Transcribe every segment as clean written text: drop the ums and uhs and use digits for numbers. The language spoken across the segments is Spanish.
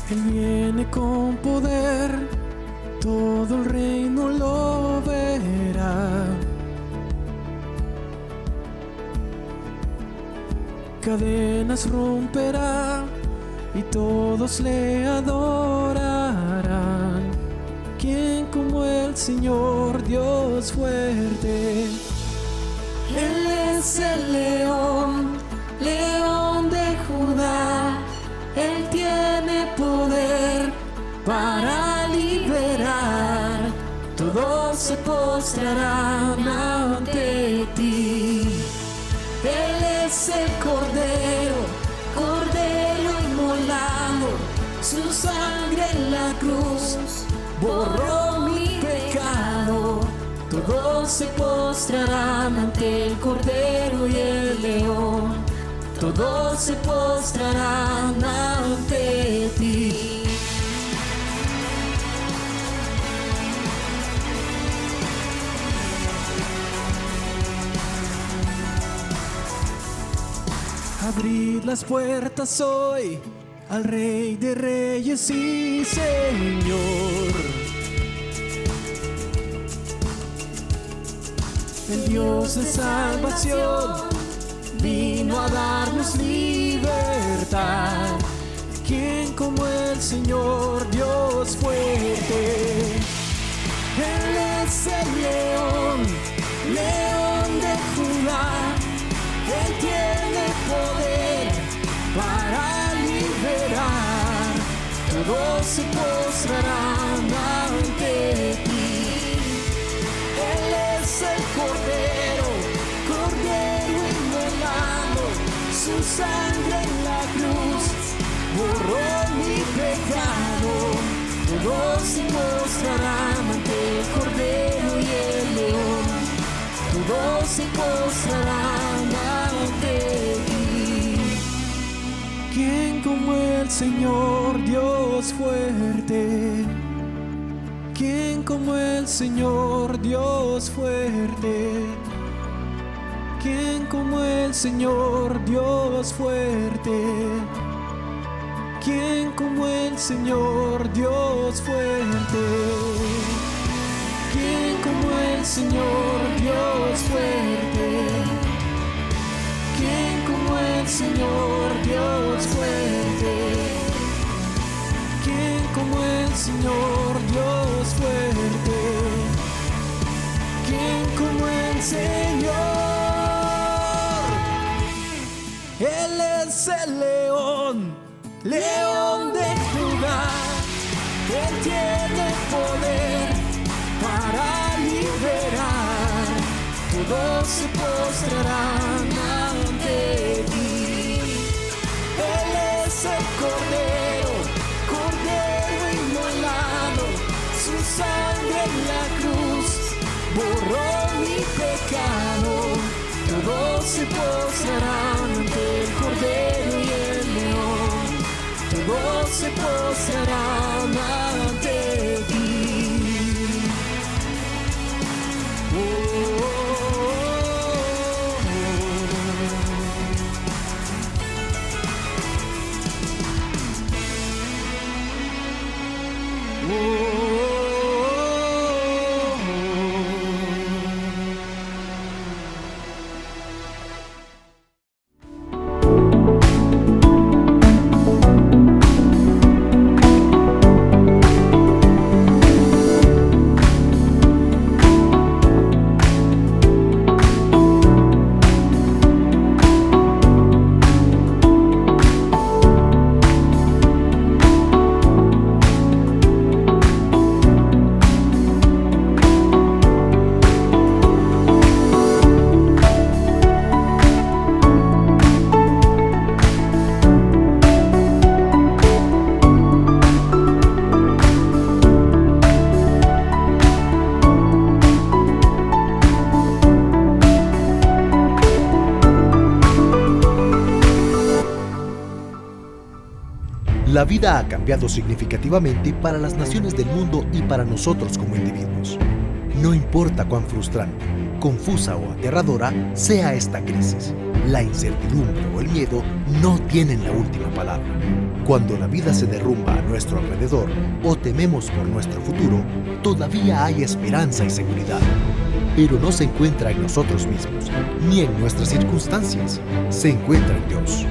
Él viene con poder, todo el reino lo verá. Cadenas romperá y todos le adorarán. ¿Quién como el Señor Dios fuerte? Él es el león, león de Judá. Él tiene poder para liberar. Todos se postrarán ante ti. Él es el Cordero, Cordero inmolado. Su sangre en la cruz borró mi pecado. Todos se postrarán ante el Cordero y el León. Todos se postrarán ante ti. Abrid las puertas hoy al Rey de Reyes y Señor. El Dios de salvación vino a darnos libertad. ¿Quién como el Señor Dios fuerte? Él es el león, león de Judá. Él tiene poder para liberar. Todos se postrarán ante ti. Él es el Cordero, Cordero inmolado. Su sangre en la cruz borró mi pecado. Todos se postrarán ante el Cordero y el León. Todos se postrarán ante ti. ¿Quién como el Señor Dios fuerte? ¿Quién como el Señor Dios fuerte? ¿Quién como el Señor Dios fuerte? ¿Quién como el Señor Dios fuerte? ¿Quién como el Señor Dios fuerte? ¿Quién como el Señor Dios fuerte? ¿Quién como el Señor Dios fuerte? ¿Quién como el Señor? Él es el león, león de Judá. Él tiene poder para liberar. Todos se postrarán ante ti. Él es el Cordero, Cordero inmolado. Su sangre en la cruz borró mi pecado. Todos se postrarán ante el Cordero y el León. Todos se postrarán ante ti. La vida ha cambiado significativamente para las naciones del mundo y para nosotros como individuos. No importa cuán frustrante, confusa o aterradora sea esta crisis, La incertidumbre o el miedo no tienen la última palabra. Cuando la vida se derrumba a nuestro alrededor o tememos por nuestro futuro, todavía hay esperanza y seguridad. Pero no se encuentra en nosotros mismos, ni en nuestras circunstancias. Se encuentra en Dios.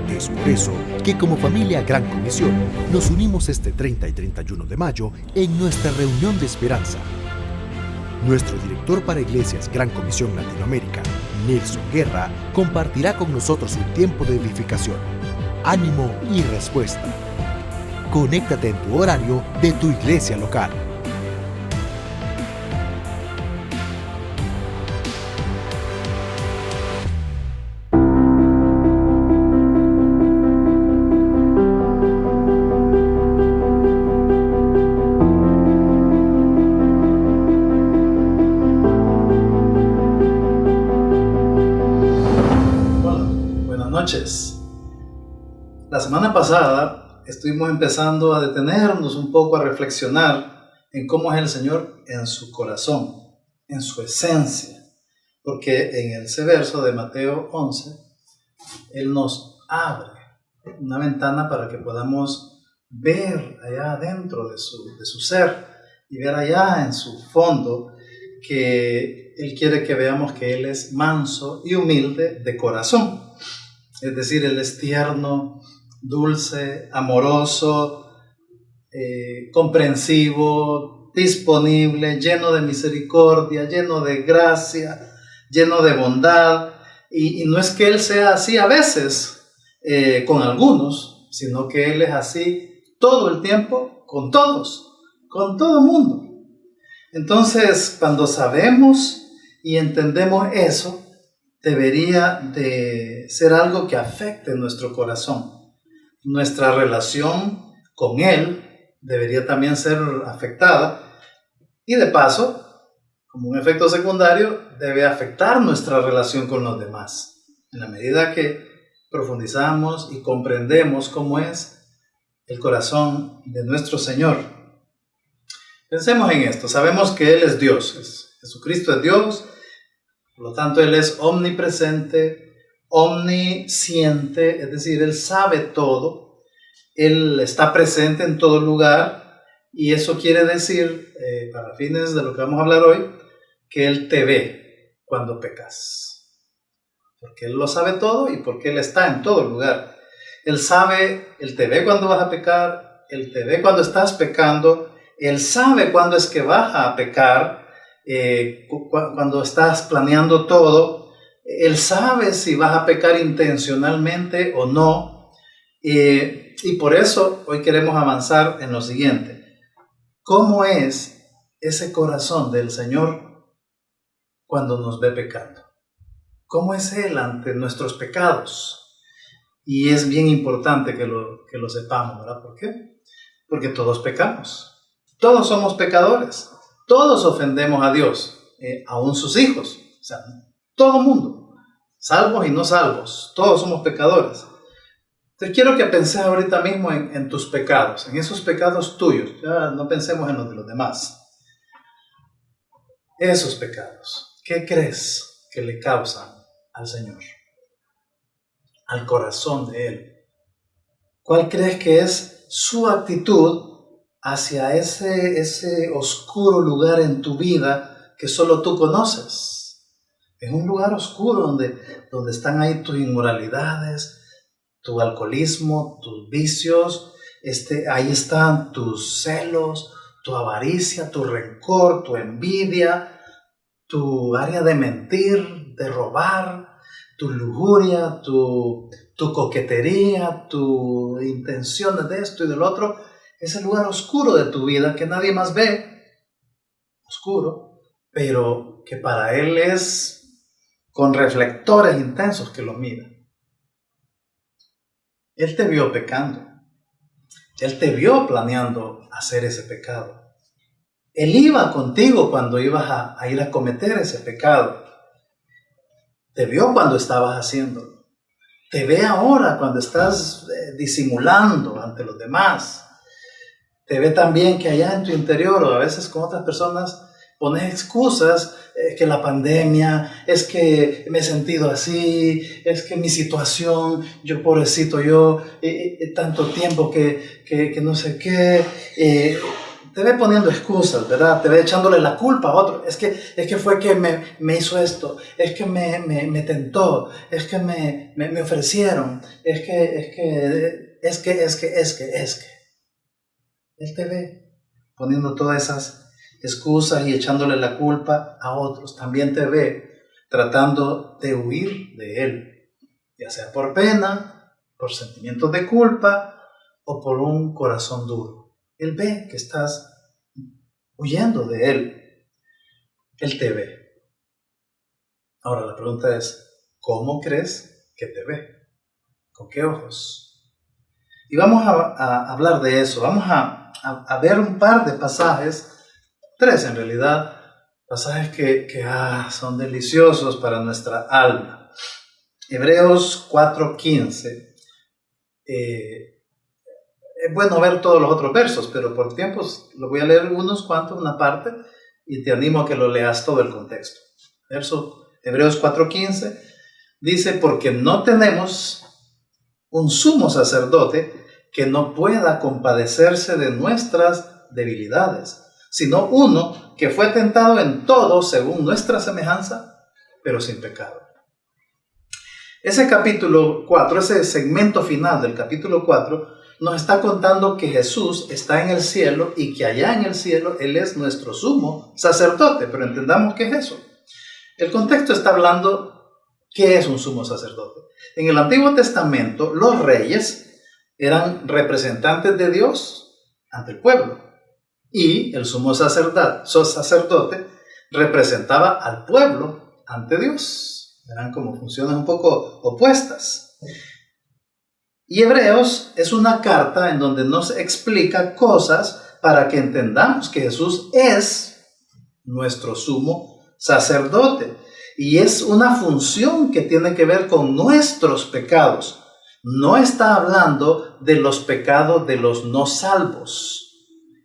Es por eso que como familia Gran Comisión nos unimos este 30 y 31 de mayo en nuestra reunión de esperanza. Nuestro director para iglesias Gran Comisión Latinoamérica, Nelson Guerra, compartirá con nosotros un tiempo de edificación, ánimo y respuesta. Conéctate en tu horario de tu iglesia local. Noches. La semana pasada estuvimos empezando a detenernos un poco a reflexionar en cómo es el Señor en su corazón, en su esencia, porque en ese verso de Mateo 11 Él nos abre una ventana para que podamos ver allá adentro de su ser y ver allá en su fondo que Él quiere que veamos que Él es manso y humilde de corazón. Es decir, Él es tierno, dulce, amoroso, comprensivo, disponible, lleno de misericordia, lleno de gracia, lleno de bondad. Y no es que Él sea así a veces con algunos, sino que Él es así todo el tiempo con todos, con todo el mundo. Entonces, cuando sabemos y entendemos eso, debería de ser algo que afecte nuestro corazón. Nuestra relación con Él debería también ser afectada y de paso, como un efecto secundario, debe afectar nuestra relación con los demás. En la medida que profundizamos y comprendemos cómo es el corazón de nuestro Señor. Pensemos en esto. Sabemos que Él es Dios. Jesucristo es Dios. Por lo tanto, Él es omnipresente, omnisciente, es decir, Él sabe todo, Él está presente en todo lugar y eso quiere decir, para fines de lo que vamos a hablar hoy, que Él te ve cuando pecas. Porque Él lo sabe todo y porque Él está en todo lugar. Él sabe, Él te ve cuando vas a pecar, Él te ve cuando estás pecando, Él sabe cuándo es que vas a pecar. Cuando estás planeando todo, Él sabe si vas a pecar intencionalmente o no, y por eso hoy queremos avanzar en lo siguiente. ¿Cómo es ese corazón del Señor cuando nos ve pecando? ¿Cómo es Él ante nuestros pecados? Y es bien importante que lo sepamos, ¿verdad? ¿Por qué? Porque todos pecamos, todos somos pecadores. Todos ofendemos a Dios, aún sus hijos, o sea, todo mundo, salvos y no salvos, todos somos pecadores. Te quiero que penses ahorita mismo en tus pecados, en esos pecados tuyos, ya no pensemos en los de los demás. Esos pecados, ¿qué crees que le causan al Señor? Al corazón de Él. ¿Cuál crees que es su actitud hacia ese oscuro lugar en tu vida que solo tú conoces? Es un lugar oscuro donde están ahí tus inmoralidades, tu alcoholismo, tus vicios, ahí están tus celos, tu avaricia, tu rencor, tu envidia, tu área de mentir, de robar, tu lujuria, tu coquetería, tu intenciones de esto y del otro. Es el lugar oscuro de tu vida que nadie más ve, oscuro, pero que para Él es con reflectores intensos que lo miran. Él te vio pecando, Él te vio planeando hacer ese pecado. Él iba contigo cuando ibas a ir a cometer ese pecado. Te vio cuando estabas haciéndolo. Te ve ahora cuando estás disimulando ante los demás. Te ve también que allá en tu interior o a veces con otras personas pones excusas que la pandemia, es que me he sentido así, es que mi situación, yo pobrecito, tanto tiempo que no sé qué, te ve poniendo excusas, ¿verdad? Te ve echándole la culpa a otro. Es que fue que me hizo esto, es que me tentó, es que me ofrecieron, es que. Él te ve poniendo todas esas excusas y echándole la culpa a otros. También te ve tratando de huir de él, ya sea por pena, por sentimientos de culpa o por un corazón duro. Él ve que estás huyendo de él. Él te ve. Ahora la pregunta es, ¿cómo crees que te ve? ¿Con qué ojos? Y vamos a hablar de eso. Vamos a ver un par de pasajes, 3 en realidad, pasajes que son deliciosos para nuestra alma. Hebreos 4:15. Es bueno ver todos los otros versos, pero por tiempos lo voy a leer unos cuantos, una parte, y te animo a que lo leas todo el contexto. Hebreos 4:15 dice, porque no tenemos un sumo sacerdote que no pueda compadecerse de nuestras debilidades, sino uno que fue tentado en todo según nuestra semejanza, pero sin pecado. Ese capítulo 4, ese segmento final del capítulo 4, nos está contando que Jesús está en el cielo y que allá en el cielo Él es nuestro sumo sacerdote. Pero entendamos qué es eso. El contexto está hablando qué es un sumo sacerdote. En el Antiguo Testamento, los reyes eran representantes de Dios ante el pueblo. Y el sumo sacerdote representaba al pueblo ante Dios. Eran como funciones un poco opuestas. Y Hebreos es una carta en donde nos explica cosas para que entendamos que Jesús es nuestro sumo sacerdote. Y es una función que tiene que ver con nuestros pecados. No está hablando de los pecados de los no salvos.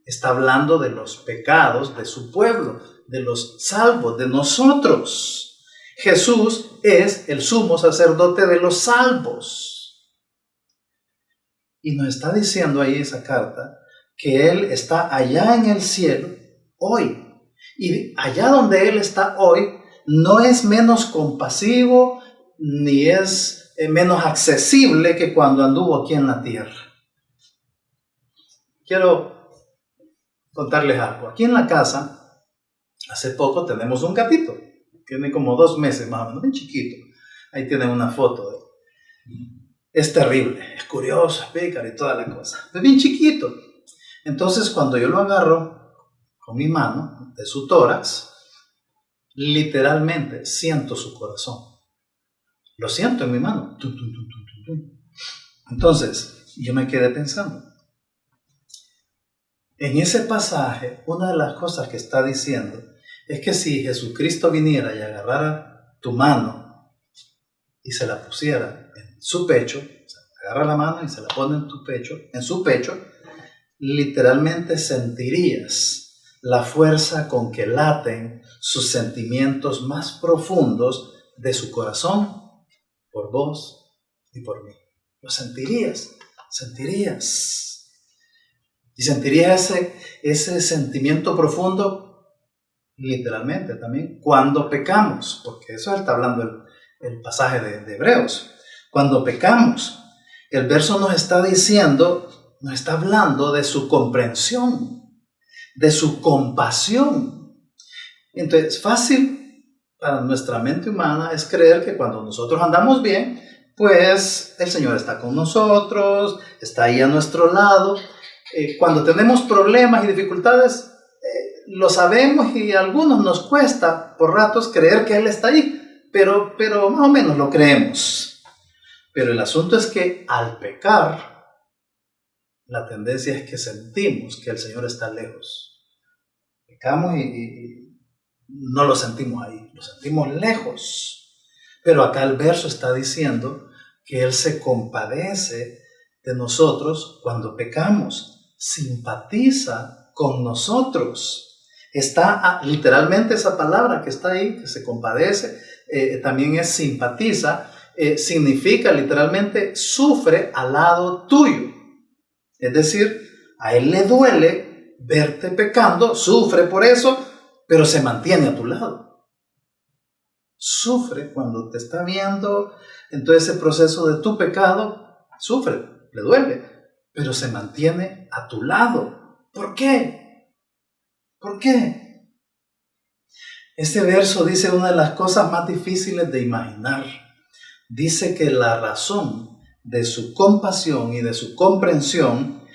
Está hablando de los pecados de su pueblo, de los salvos, de nosotros. Jesús es el sumo sacerdote de los salvos. Y nos está diciendo ahí esa carta que Él está allá en el cielo hoy. Y allá donde Él está hoy no es menos compasivo ni es menos accesible que cuando anduvo aquí en la tierra. Quiero contarles algo. Aquí en la casa, hace poco tenemos un gatito. Tiene como 2 meses más o menos, bien chiquito. Ahí tienen una foto de él. Es terrible, es curioso, es pícaro y toda la cosa. Es bien chiquito. Entonces, cuando yo lo agarro con mi mano de su tórax, literalmente siento su corazón. Lo siento en mi mano. Tum, tum, tum, tum, tum, tum. Entonces, yo me quedé pensando. En ese pasaje, una de las cosas que está diciendo es que si Jesucristo viniera y agarrara tu mano y se la pusiera en su pecho, o sea, agarra la mano y se la pone en tu pecho, en su pecho, literalmente sentirías la fuerza con que laten sus sentimientos más profundos de su corazón por vos y por mí. Lo sentirías. Y sentirías ese sentimiento profundo literalmente también cuando pecamos, porque eso está hablando el pasaje de Hebreos. Cuando pecamos, el verso nos está diciendo, nos está hablando de su comprensión, de su compasión. Entonces, fácil para nuestra mente humana es creer que cuando nosotros andamos bien, pues el Señor está con nosotros, está ahí a nuestro lado. Cuando tenemos problemas y dificultades, lo sabemos y a algunos nos cuesta por ratos creer que Él está ahí, pero más o menos lo creemos. Pero el asunto es que al pecar, la tendencia es que sentimos que el Señor está lejos. Pecamos y no lo sentimos ahí, lo sentimos lejos. Pero acá el verso está diciendo que Él se compadece de nosotros cuando pecamos, simpatiza con nosotros. Está literalmente esa palabra que está ahí, que se compadece, también es simpatiza, significa literalmente sufre al lado tuyo. Es decir, a él le duele verte pecando, sufre por eso, pero se mantiene a tu lado. Sufre cuando te está viendo en todo ese proceso de tu pecado, sufre, le duele, pero se mantiene a tu lado. ¿Por qué? ¿Por qué? Este verso dice una de las cosas más difíciles de imaginar. Dice que la razón de su compasión y de su comprensión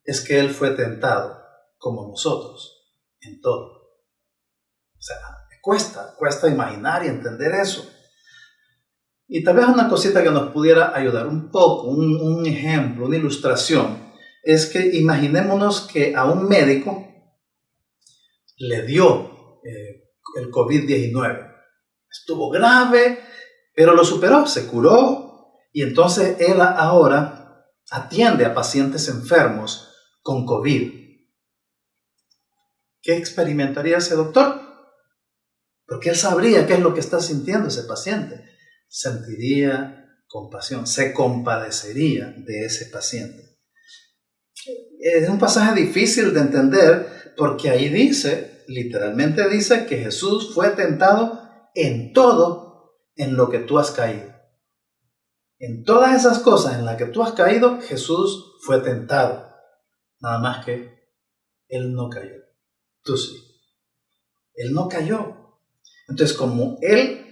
es que Él fue tentado como nosotros en todo. O sea, cuesta imaginar y entender eso. Y tal vez una cosita que nos pudiera ayudar un poco, un ejemplo, una ilustración, es que imaginémonos que a un médico le dio el COVID-19. Estuvo grave, pero lo superó, se curó, y entonces él ahora atiende a pacientes enfermos con COVID. ¿Qué experimentaría ese doctor? Porque él sabría qué es lo que está sintiendo ese paciente. Sentiría compasión, se compadecería de ese paciente. Es un pasaje difícil de entender porque ahí dice, literalmente dice que Jesús fue tentado en todo en lo que tú has caído. En todas esas cosas en las que tú has caído, Jesús fue tentado. Nada más que Él no cayó. Tú sí. Él no cayó. Entonces, como Él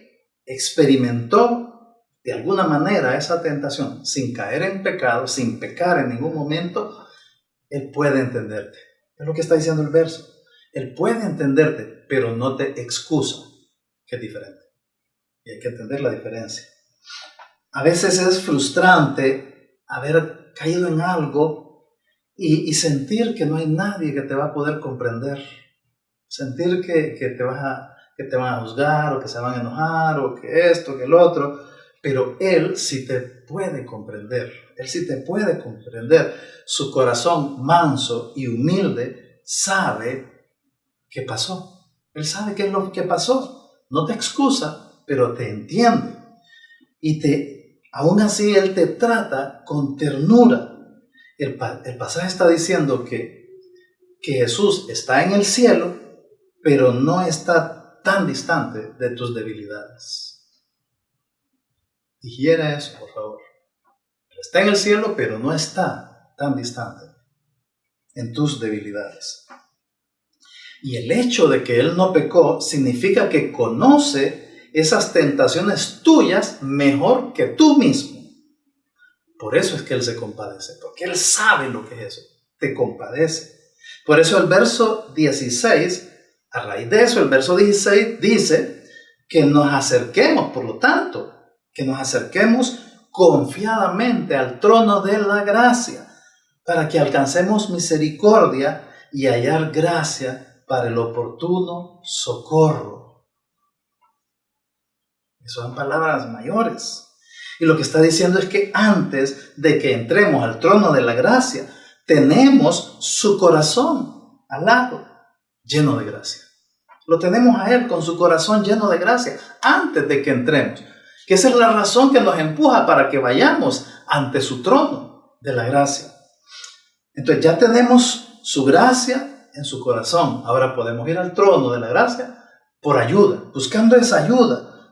experimentó de alguna manera esa tentación sin caer en pecado, sin pecar en ningún momento, Él puede entenderte. Es lo que está diciendo el verso. Él puede entenderte, pero no te excusa, que es diferente. Y hay que entender la diferencia. A veces es frustrante haber caído en algo y sentir que no hay nadie que te va a poder comprender. Sentir que te van a juzgar o que se van a enojar o que esto, que el otro. Pero Él sí te puede comprender. Él sí te puede comprender. Su corazón manso y humilde sabe qué pasó. Él sabe qué es lo que pasó. No te excusa, pero te entiende. Y aún así Él te trata con ternura. El pasaje está diciendo que Jesús está en el cielo, pero no está tan distante de tus debilidades. Digiera eso, por favor. Está en el cielo, pero no está tan distante en tus debilidades. Y el hecho de que Él no pecó significa que conoce esas tentaciones tuyas mejor que tú mismo. Por eso es que Él se compadece, porque Él sabe lo que es eso, te compadece. Por eso el verso 16, a raíz de eso, el verso 16 dice que nos acerquemos, por lo tanto, que nos acerquemos confiadamente al trono de la gracia, para que alcancemos misericordia y hallar gracia para el oportuno socorro. Esas son palabras mayores. Y lo que está diciendo es que antes de que entremos al trono de la gracia, tenemos su corazón al lado, lleno de gracia. Lo tenemos a Él con su corazón lleno de gracia antes de que entremos. Que esa es la razón que nos empuja para que vayamos ante su trono de la gracia. Entonces ya tenemos su gracia en su corazón. Ahora podemos ir al trono de la gracia por ayuda, buscando esa ayuda.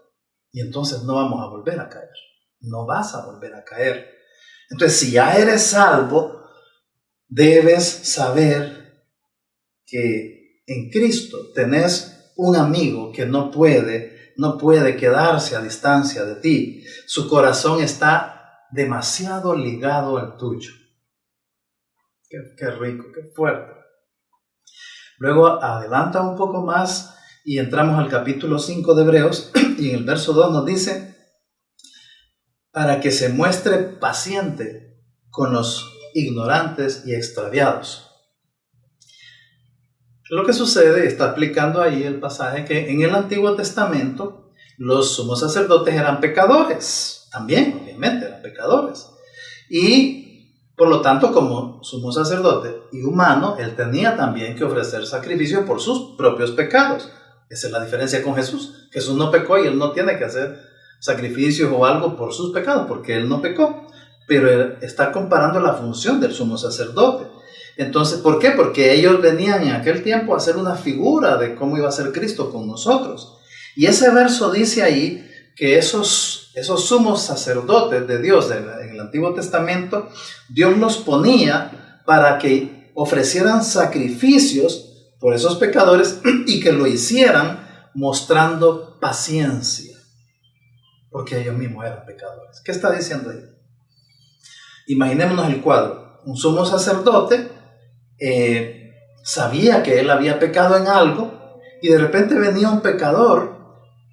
Y entonces no vamos a volver a caer. No vas a volver a caer. Entonces, si ya eres salvo, debes saber que en Cristo tenés un amigo que no puede quedarse a distancia de ti. Su corazón está demasiado ligado al tuyo. Qué rico, qué fuerte. Luego adelanta un poco más y entramos al capítulo 5 de Hebreos y en el verso 2 nos dice: para que se muestre paciente con los ignorantes y extraviados. Lo que sucede, está explicando ahí el pasaje, que en el Antiguo Testamento los sumos sacerdotes eran pecadores, también obviamente eran pecadores. Y Por lo tanto, como sumo sacerdote y humano, él tenía también que ofrecer sacrificio por sus propios pecados. Esa es la diferencia con Jesús. Jesús no pecó y él no tiene que hacer sacrificios o algo por sus pecados, porque él no pecó. Pero él está comparando la función del sumo sacerdote. Entonces, ¿por qué? Porque ellos venían en aquel tiempo a hacer una figura de cómo iba a ser Cristo con nosotros. Y ese verso dice ahí que esos sumos sacerdotes de Dios en el Antiguo Testamento, Dios los ponía para que ofrecieran sacrificios por esos pecadores y que lo hicieran mostrando paciencia, porque ellos mismos eran pecadores. ¿Qué está diciendo ahí? Imaginémonos el cuadro. Un sumo sacerdote sabía que él había pecado en algo y de repente venía un pecador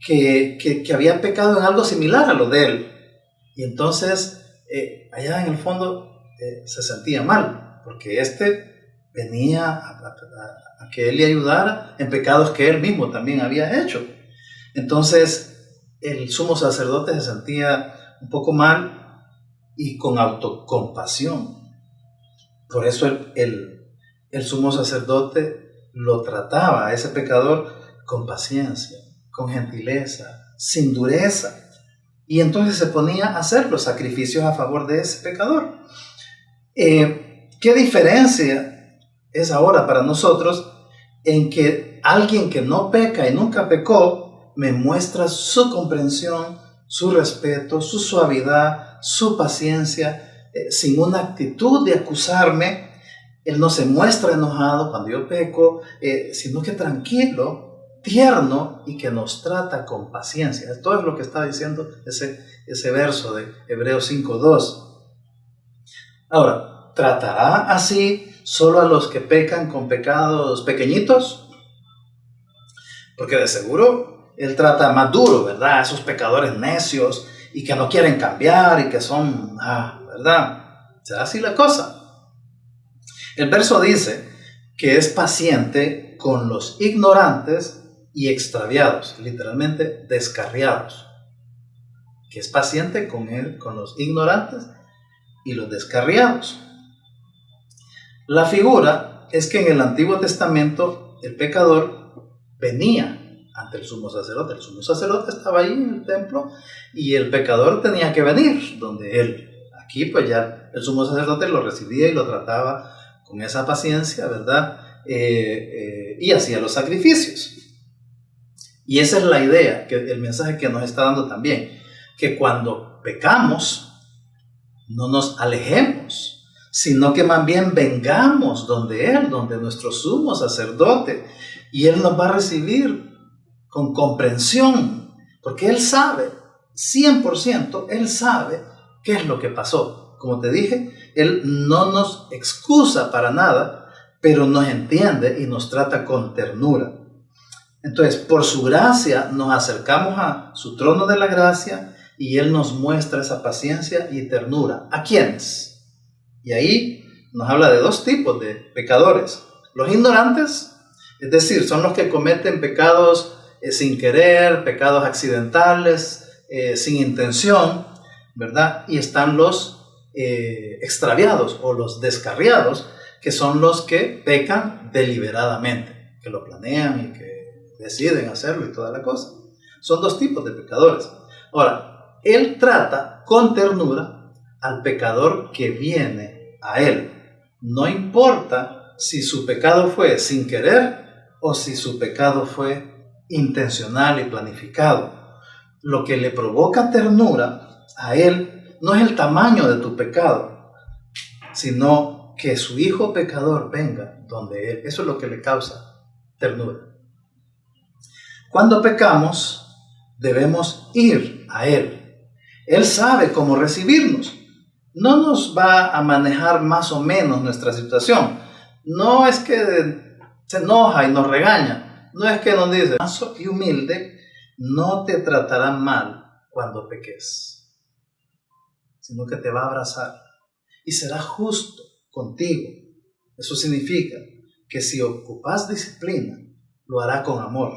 que había pecado en algo similar a lo de él. Y entonces allá en el fondo se sentía mal, porque venía a que él le ayudara en pecados que él mismo también había hecho. Entonces el sumo sacerdote se sentía un poco mal y con autocompasión. Por eso el sumo sacerdote lo trataba a ese pecador con paciencia, con gentileza, sin dureza. Y entonces se ponía a hacer los sacrificios a favor de ese pecador. ¿Qué diferencia es ahora para nosotros en que alguien que no peca y nunca pecó me muestra su comprensión, su respeto, su suavidad, su paciencia, sin una actitud de acusarme? Él no se muestra enojado cuando yo peco, sino que tranquilo, tierno, y que nos trata con paciencia. Esto es lo que está diciendo ese verso de Hebreos 5:2. Ahora, ¿tratará así solo a los que pecan con pecados pequeñitos? Porque de seguro él trata más duro, ¿verdad? A esos pecadores necios y que no quieren cambiar y que son, ¿verdad? ¿Será así la cosa? El verso dice que es paciente con los ignorantes y extraviados, literalmente descarriados. Que es paciente con los ignorantes y los descarriados. La figura es que en el Antiguo Testamento el pecador venía ante el sumo sacerdote. El sumo sacerdote estaba ahí en el templo y el pecador tenía que venir donde él. Aquí pues ya el sumo sacerdote lo recibía y lo trataba con esa paciencia, ¿verdad? Y hacía los sacrificios. Y esa es la idea, el mensaje que nos está dando también, que cuando pecamos no nos alejemos, sino que más bien vengamos donde Él, donde nuestro sumo sacerdote, y Él nos va a recibir con comprensión, porque Él sabe, 100%, Él sabe qué es lo que pasó. Como te dije, Él no nos excusa para nada, pero nos entiende y nos trata con ternura. Entonces, por su gracia nos acercamos a su trono de la gracia y Él nos muestra esa paciencia y ternura. ¿A quiénes? Y ahí nos habla de dos tipos de pecadores. Los ignorantes, es decir, son los que cometen pecados sin querer, pecados accidentales, sin intención, ¿verdad? Y están los extraviados o los descarriados, que son los que pecan deliberadamente, que lo planean y que deciden hacerlo y toda la cosa. Son dos tipos de pecadores. Ahora, Él trata con ternura al pecador que viene a Él. No importa si su pecado fue sin querer o si su pecado fue intencional y planificado. Lo que le provoca ternura a Él no es el tamaño de tu pecado, sino que su hijo pecador venga donde Él. Eso es lo que le causa ternura. Cuando pecamos, debemos ir a Él. Él sabe cómo recibirnos. No nos va a manejar más o menos nuestra situación. No es que se enoja y nos regaña. No es que nos dice, manso y humilde, no te tratará mal cuando peques, sino que te va a abrazar y será justo contigo. Eso significa que si ocupas disciplina, lo hará con amor,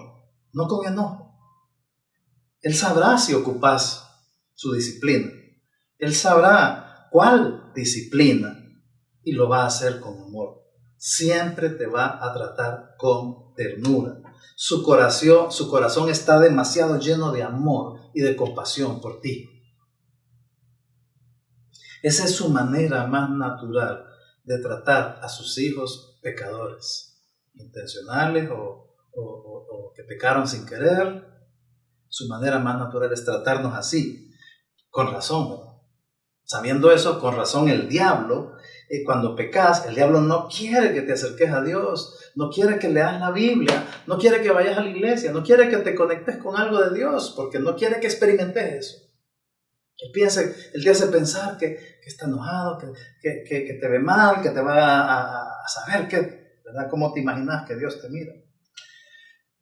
no con enojo. Él sabrá si ocupas su disciplina. Él sabrá cuál disciplina y lo va a hacer con amor. Siempre te va a tratar con ternura. Su corazón está demasiado lleno de amor y de compasión por ti. Esa es su manera más natural de tratar a sus hijos pecadores, intencionales o que pecaron sin querer. Su manera más natural es tratarnos así, con razón, ¿verdad? Sabiendo eso, con razón el diablo, cuando pecas, el diablo no quiere que te acerques a Dios, no quiere que leas la Biblia, no quiere que vayas a la iglesia, no quiere que te conectes con algo de Dios, porque no quiere que experimentes eso. Él te hace pensar que está enojado, que te ve mal, que te va a saber ¿verdad? ¿Cómo te imaginas que Dios te mira?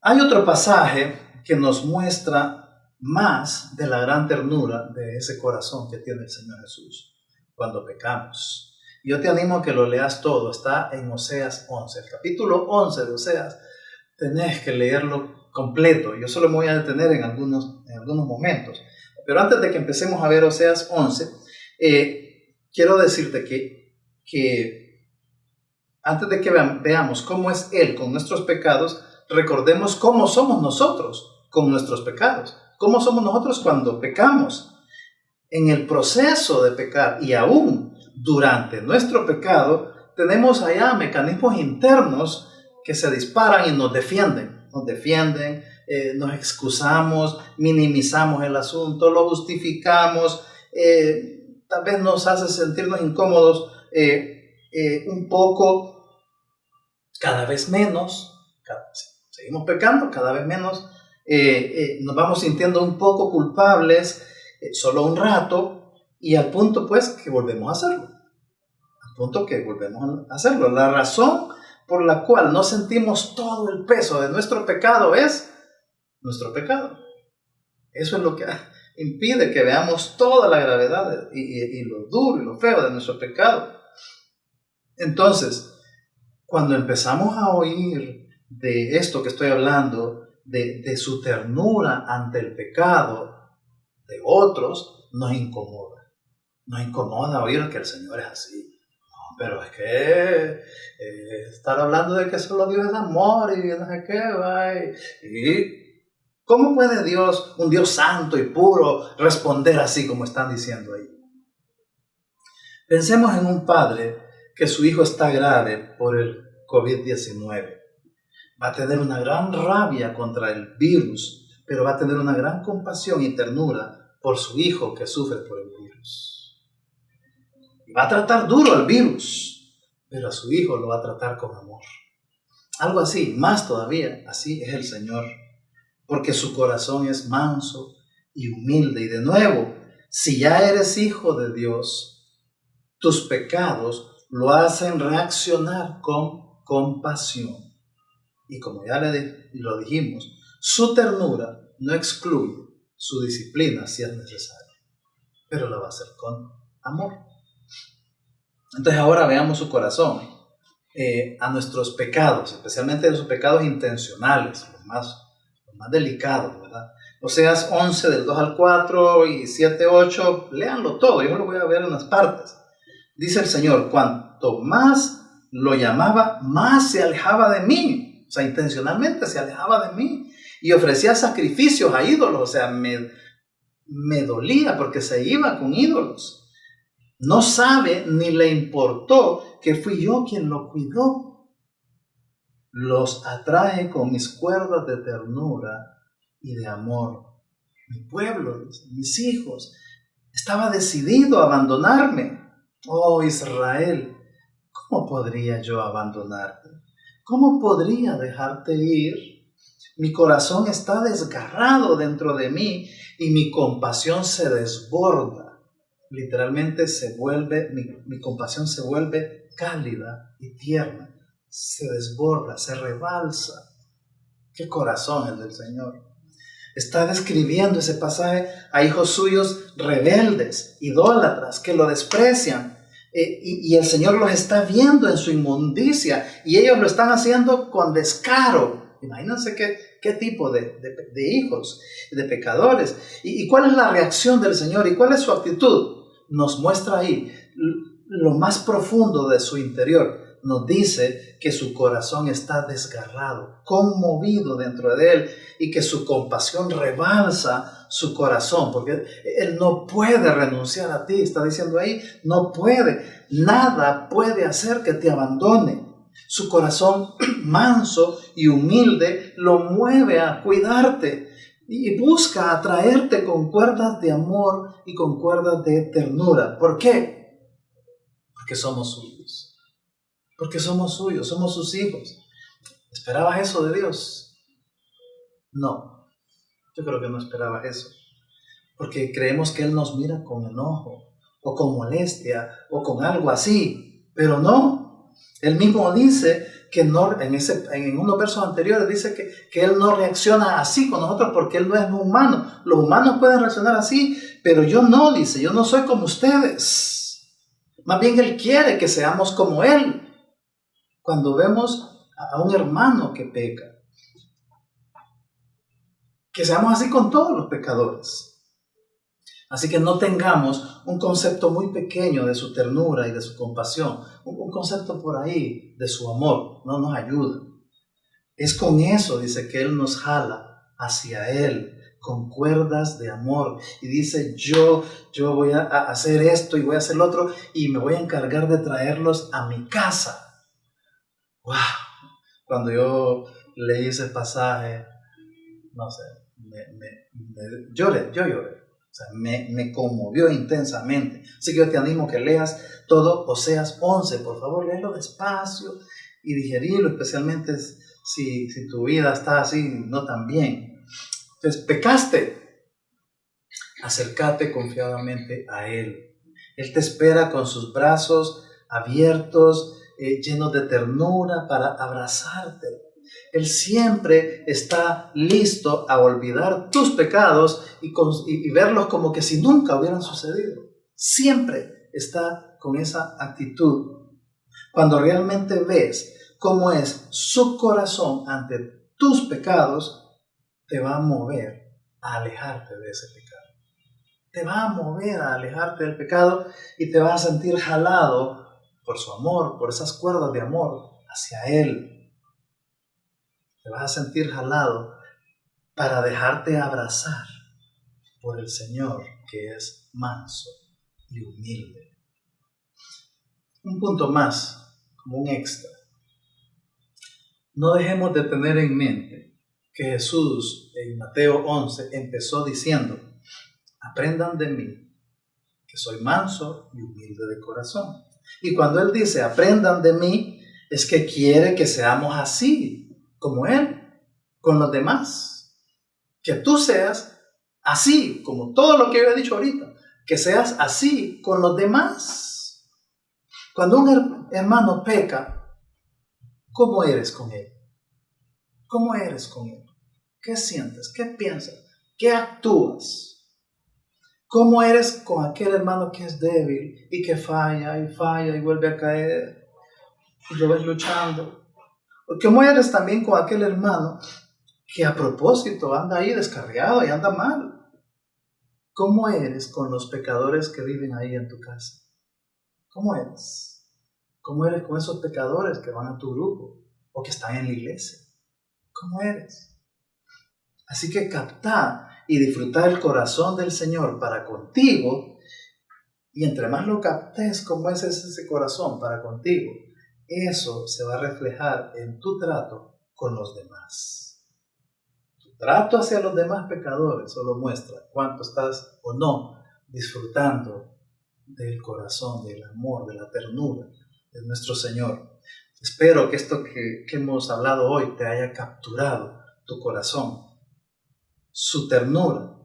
Hay otro pasaje que nos muestra más de la gran ternura de ese corazón que tiene el Señor Jesús cuando pecamos. Yo te animo a que lo leas todo, está en Oseas 11, el capítulo 11 de Oseas. Tenés que leerlo completo. Yo solo me voy a detener en algunos momentos. Pero antes de que empecemos a ver Oseas 11, quiero decirte que antes de que veamos cómo es Él con nuestros pecados, recordemos cómo somos nosotros con nuestros pecados. ¿Cómo somos nosotros cuando pecamos? En el proceso de pecar y aún durante nuestro pecado, tenemos allá mecanismos internos que se disparan y nos defienden. Nos excusamos, minimizamos el asunto, lo justificamos, tal vez nos hace sentirnos incómodos un poco, cada vez menos, seguimos pecando, cada vez menos. Nos vamos sintiendo un poco culpables solo un rato y al punto pues que volvemos a hacerlo. La razón por la cual no sentimos todo el peso de nuestro pecado es nuestro pecado. Eso es lo que impide que veamos toda la gravedad y lo duro y lo feo de nuestro pecado. Entonces, cuando empezamos a oír de esto que estoy hablando, de su ternura ante el pecado de otros, nos incomoda. Nos incomoda oír que el Señor es así. No, pero es que estar hablando de que solo Dios es amor y no sé qué, y ¿cómo puede Dios, un Dios santo y puro, responder así como están diciendo ahí? Pensemos en un padre que su hijo está grave por el COVID-19. Va a tener una gran rabia contra el virus, pero va a tener una gran compasión y ternura por su hijo que sufre por el virus. Y va a tratar duro al virus, pero a su hijo lo va a tratar con amor. Algo así, más todavía, así es el Señor, porque su corazón es manso y humilde. Y de nuevo, si ya eres hijo de Dios, tus pecados lo hacen reaccionar con compasión. Y como ya lo dijimos, su ternura no excluye su disciplina si es necesario, pero la va a hacer con amor. Entonces ahora veamos su corazón a nuestros pecados, especialmente a sus pecados intencionales, los más delicados, ¿verdad? Oseas 11 del 2 al 4 y 7, 8, léanlo todo, yo lo voy a ver en unas partes. Dice el Señor, cuanto más lo llamaba, más se alejaba de mí. O sea, intencionalmente se alejaba de mí y ofrecía sacrificios a ídolos. O sea, me dolía porque se iba con ídolos. No sabe ni le importó que fui yo quien lo cuidó. Los atraje con mis cuerdas de ternura y de amor. Mi pueblo, mis hijos, estaba decidido a abandonarme. Oh Israel, ¿cómo podría yo abandonarte? ¿Cómo podría dejarte ir? Mi corazón está desgarrado dentro de mí y mi compasión se desborda. Literalmente mi compasión se vuelve cálida y tierna. Se desborda, se rebalsa. ¡Qué corazón el del Señor! Está describiendo ese pasaje a hijos suyos rebeldes, idólatras, que lo desprecian. Y el Señor los está viendo en su inmundicia y ellos lo están haciendo con descaro. Imagínense qué tipo de hijos, de pecadores. ¿Y cuál es la reacción del Señor? ¿Y cuál es su actitud? Nos muestra ahí lo más profundo de su interior, nos dice que su corazón está desgarrado, conmovido dentro de él, y que su compasión rebalsa su corazón, porque él no puede renunciar a ti. Está diciendo ahí, no puede, nada puede hacer que te abandone. Su corazón manso y humilde lo mueve a cuidarte y busca atraerte con cuerdas de amor y con cuerdas de ternura. ¿Por qué? Porque somos suyos. Porque somos suyos, somos sus hijos. ¿Esperabas eso de Dios? No, yo creo que no esperabas eso. Porque creemos que Él nos mira con enojo, o con molestia, o con algo así. Pero no. Él mismo dice que no, en unos versos anteriores dice que Él no reacciona así con nosotros porque Él no es humano. Los humanos pueden reaccionar así, pero yo no, dice, yo no soy como ustedes. Más bien Él quiere que seamos como Él. Cuando vemos a un hermano que peca, que seamos así con todos los pecadores. Así que no tengamos un concepto muy pequeño de su ternura y de su compasión, un concepto por ahí de su amor, no nos ayuda. Es con eso, dice, que Él nos jala hacia Él, con cuerdas de amor, y dice, yo voy a hacer esto y voy a hacer lo otro, y me voy a encargar de traerlos a mi casa. ¡Wow! Cuando yo leí ese pasaje, no sé, yo lloré. O sea, me conmovió intensamente. Así que yo te animo que leas todo Oseas 11. Por favor, léelo despacio y digerirlo, especialmente si tu vida está así, no tan bien. Entonces, pecaste. Acércate confiadamente a Él. Él te espera con sus brazos abiertos, llenos de ternura para abrazarte. Él siempre está listo a olvidar tus pecados y verlos como que si nunca hubieran sucedido. Siempre está con esa actitud. Cuando realmente ves cómo es su corazón ante tus pecados, te va a mover a alejarte de ese pecado. Te va a mover a alejarte del pecado y te vas a sentir jalado por su amor, por esas cuerdas de amor hacia Él. Te vas a sentir jalado para dejarte abrazar por el Señor, que es manso y humilde. Un punto más, como un extra. No dejemos de tener en mente que Jesús en Mateo 11 empezó diciendo, aprendan de mí, que soy manso y humilde de corazón. Y cuando Él dice, aprendan de mí, es que quiere que seamos así, como Él, con los demás. Que tú seas así, como todo lo que yo he dicho ahorita, que seas así con los demás. Cuando un hermano peca, ¿cómo eres con él? ¿Cómo eres con él? ¿Qué sientes? ¿Qué piensas? ¿Qué actúas? ¿Cómo eres con aquel hermano que es débil y que falla y vuelve a caer y lo ves luchando? ¿Cómo eres también con aquel hermano que a propósito anda ahí descarriado y anda mal? ¿Cómo eres con los pecadores que viven ahí en tu casa? ¿Cómo eres? ¿Cómo eres con esos pecadores que van a tu grupo o que están en la iglesia? ¿Cómo eres? Así que capta y disfruta el corazón del Señor para contigo, y entre más lo captes cómo es ese corazón para contigo, eso se va a reflejar en tu trato con los demás. Tu trato hacia los demás pecadores solo muestra cuánto estás o no disfrutando del corazón, del amor, de la ternura de nuestro Señor. Espero que esto que hemos hablado hoy te haya capturado tu corazón, su ternura,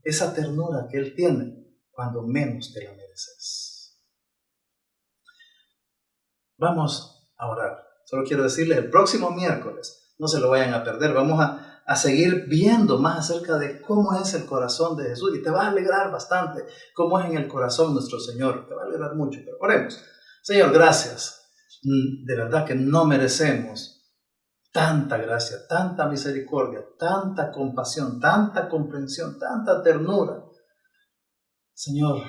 esa ternura que Él tiene cuando menos te la mereces. Vamos a orar. Solo quiero decirles, el próximo miércoles, no se lo vayan a perder, vamos a seguir viendo más acerca de cómo es el corazón de Jesús, y te va a alegrar bastante cómo es en el corazón nuestro Señor, te va a alegrar mucho, pero oremos. Señor, gracias. De verdad que no merecemos tanta gracia, tanta misericordia, tanta compasión, tanta comprensión, tanta ternura. Señor,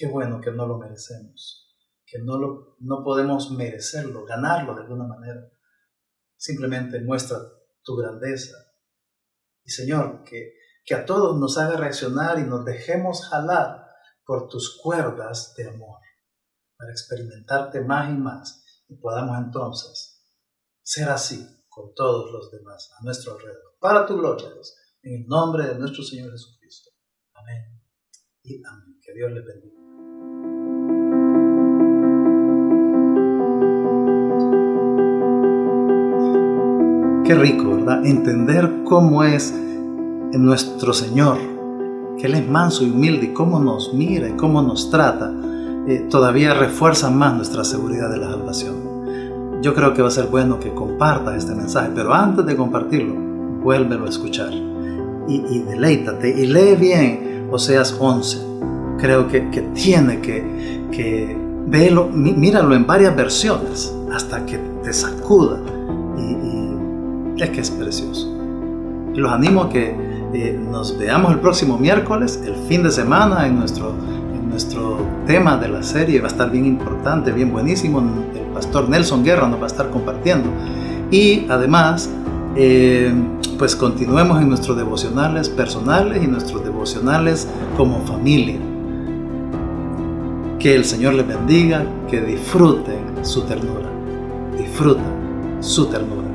Qué bueno que no lo merecemos, que no podemos merecerlo, ganarlo de alguna manera. Simplemente muestra tu grandeza. Y Señor, que a todos nos haga reaccionar y nos dejemos jalar por tus cuerdas de amor, para experimentarte más y más, y podamos entonces ser así con todos los demás a nuestro alrededor. Para tu gloria, Dios, en el nombre de nuestro Señor Jesucristo. Amén y amén. Que Dios les bendiga. Qué rico, ¿verdad? Entender cómo es nuestro Señor, que Él es manso y humilde, y cómo nos mira y cómo nos trata, todavía refuerza más nuestra seguridad de la salvación. Yo creo que va a ser bueno que compartas este mensaje, pero antes de compartirlo, vuélvelo a escuchar y deleítate y lee bien Oseas 11. Creo que tiene que verlo, míralo en varias versiones hasta que te sacuda, y es que es precioso. Y los animo a que nos veamos el próximo miércoles, el fin de semana, en nuestro tema de la serie. Va a estar bien importante, bien buenísimo. El pastor Nelson Guerra nos va a estar compartiendo. Y además, pues continuemos en nuestros devocionales personales y nuestros devocionales como familia. Que el Señor les bendiga, que disfruten su ternura. Disfruta su ternura.